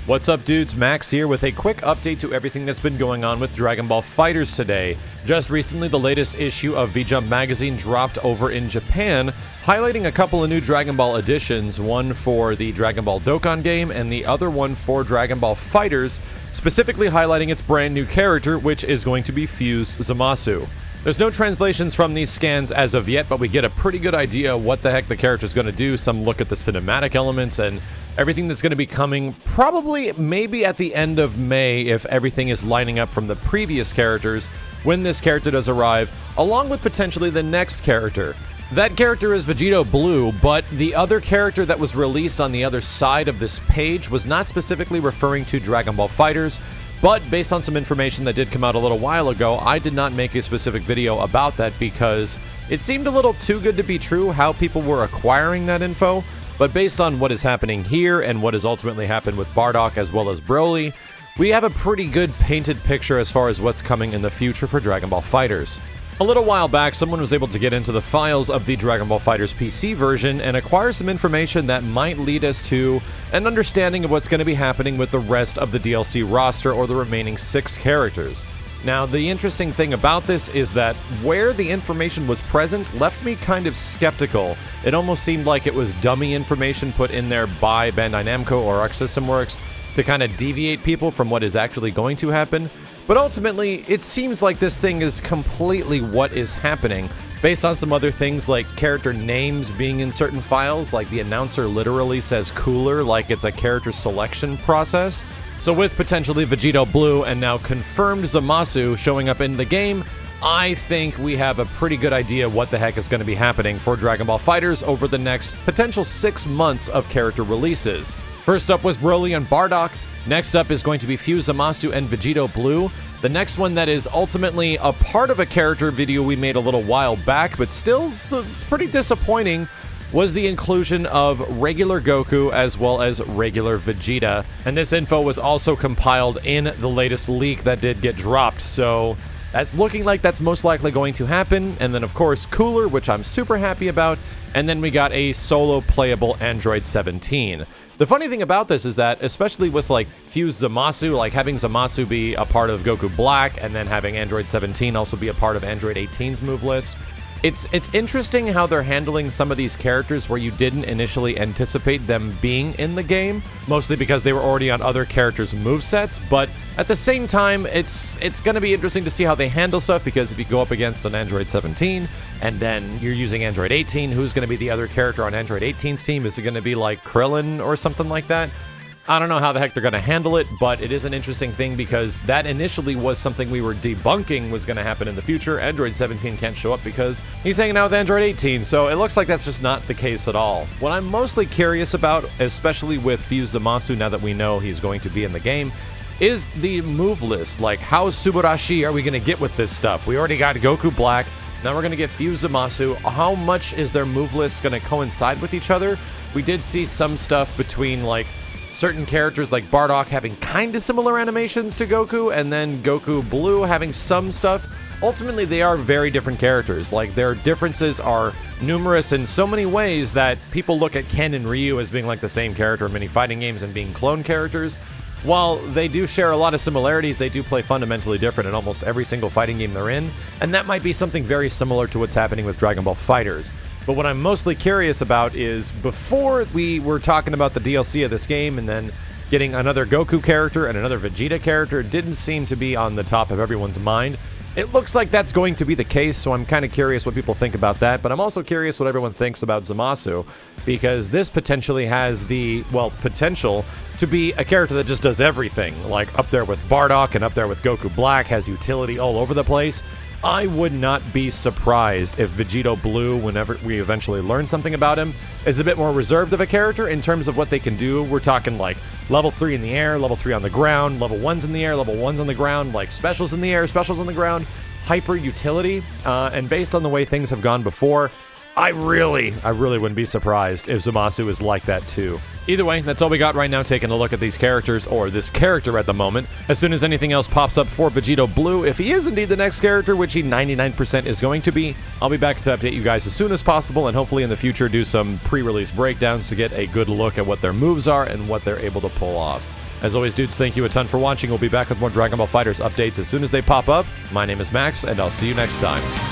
What's up, dudes? Max here with a quick update to everything that's been going on with Dragon Ball FighterZ today. Just recently, the latest issue of V-Jump magazine dropped over in Japan, highlighting a couple of new Dragon Ball editions, one for the Dragon Ball Dokkan game and the other one for Dragon Ball FighterZ, specifically highlighting its brand new character, which is going to be FUSED Zamasu. There's no translations from these scans as of yet, but we get a pretty good idea what the heck the character's going to do, some look at the cinematic elements, and everything that's going to be coming probably maybe at the end of May if everything is lining up from the previous characters when this character does arrive, along with potentially the next character. That character is Vegito Blue, but the other character that was released on the other side of this page was not specifically referring to Dragon Ball FighterZ, but based on some information that did come out a little while ago, I did not make a specific video about that because it seemed a little too good to be true how people were acquiring that info. But based on what is happening here and what has ultimately happened with Bardock as well as Broly, we have a pretty good painted picture as far as what's coming in the future for Dragon Ball FighterZ. A little while back, someone was able to get into the files of the Dragon Ball FighterZ PC version and acquire some information that might lead us to an understanding of what's going to be happening with the rest of the DLC roster or the remaining 6 characters. Now, the interesting thing about this is that where the information was present left me kind of skeptical. It almost seemed like it was dummy information put in there by Bandai Namco or Arc System Works to kind of deviate people from what is actually going to happen. But ultimately, it seems like this thing is completely what is happening, based on some other things like character names being in certain files, like the announcer literally says cooler, like it's a character selection process. So with potentially Vegito Blue and now confirmed Zamasu showing up in the game, I think we have a pretty good idea what the heck is going to be happening for Dragon Ball FighterZ over the next potential 6 months of character releases. First up was Broly and Bardock. Next up is going to be FUSED Zamasu and Vegito Blue. The next one that is ultimately a part of a character video we made a little while back, but still it's pretty disappointing, was the inclusion of regular Goku as well as regular Vegeta. And this info was also compiled in the latest leak that did get dropped, so that's looking like that's most likely going to happen. And then, of course, Cooler, which I'm super happy about. And then we got a solo playable Android 17. The funny thing about this is that, especially with like FUSED Zamasu, like having Zamasu be a part of Goku Black and then having Android 17 also be a part of Android 18's move list, it's interesting how they're handling some of these characters where you didn't initially anticipate them being in the game, mostly because they were already on other characters' movesets, but at the same time, it's going to be interesting to see how they handle stuff, because if you go up against an Android 17, and then you're using Android 18, who's going to be the other character on Android 18's team? Is it going to be like Krillin or something like that? I don't know how the heck they're going to handle it, but it is an interesting thing because that initially was something we were debunking was going to happen in the future. Android 17 can't show up because he's hanging out with Android 18, so it looks like that's just not the case at all. What I'm mostly curious about, especially with FUSED Zamasu now that we know he's going to be in the game, is the move list. Like, how Subarashi are we going to get with this stuff? We already got Goku Black, now we're going to get FUSED Zamasu. How much is their move list going to coincide with each other? We did see some stuff between, like, certain characters like Bardock having kind of similar animations to Goku, and then Goku Blue having some stuff. Ultimately, they are very different characters. Like, their differences are numerous in so many ways that people look at Ken and Ryu as being like the same character in many fighting games and being clone characters. While they do share a lot of similarities, they do play fundamentally different in almost every single fighting game they're in, and that might be something very similar to what's happening with Dragon Ball FighterZ. But what I'm mostly curious about is, before we were talking about the DLC of this game and then getting another Goku character and another Vegeta character didn't seem to be on the top of everyone's mind. It looks like that's going to be the case, so I'm kind of curious what people think about that, but I'm also curious what everyone thinks about Zamasu, because this potentially has the, well, potential to be a character that just does everything, like up there with Bardock and up there with Goku Black, has utility all over the place. I would not be surprised if Vegito Blue, whenever we eventually learn something about him, is a bit more reserved of a character in terms of what they can do. We're talking like level 3 in the air, level 3 on the ground, level 1s in the air, level 1s on the ground, like specials in the air, specials on the ground, hyper utility. And based on the way things have gone before, I really wouldn't be surprised if Zamasu is like that too. Either way, that's all we got right now, taking a look at these characters, or this character at the moment. As soon as anything else pops up for Vegito Blue, if he is indeed the next character, which he 99% is going to be, I'll be back to update you guys as soon as possible, and hopefully in the future do some pre-release breakdowns to get a good look at what their moves are and what they're able to pull off. As always, dudes, thank you a ton for watching. We'll be back with more Dragon Ball FighterZ updates as soon as they pop up. My name is Max, and I'll see you next time.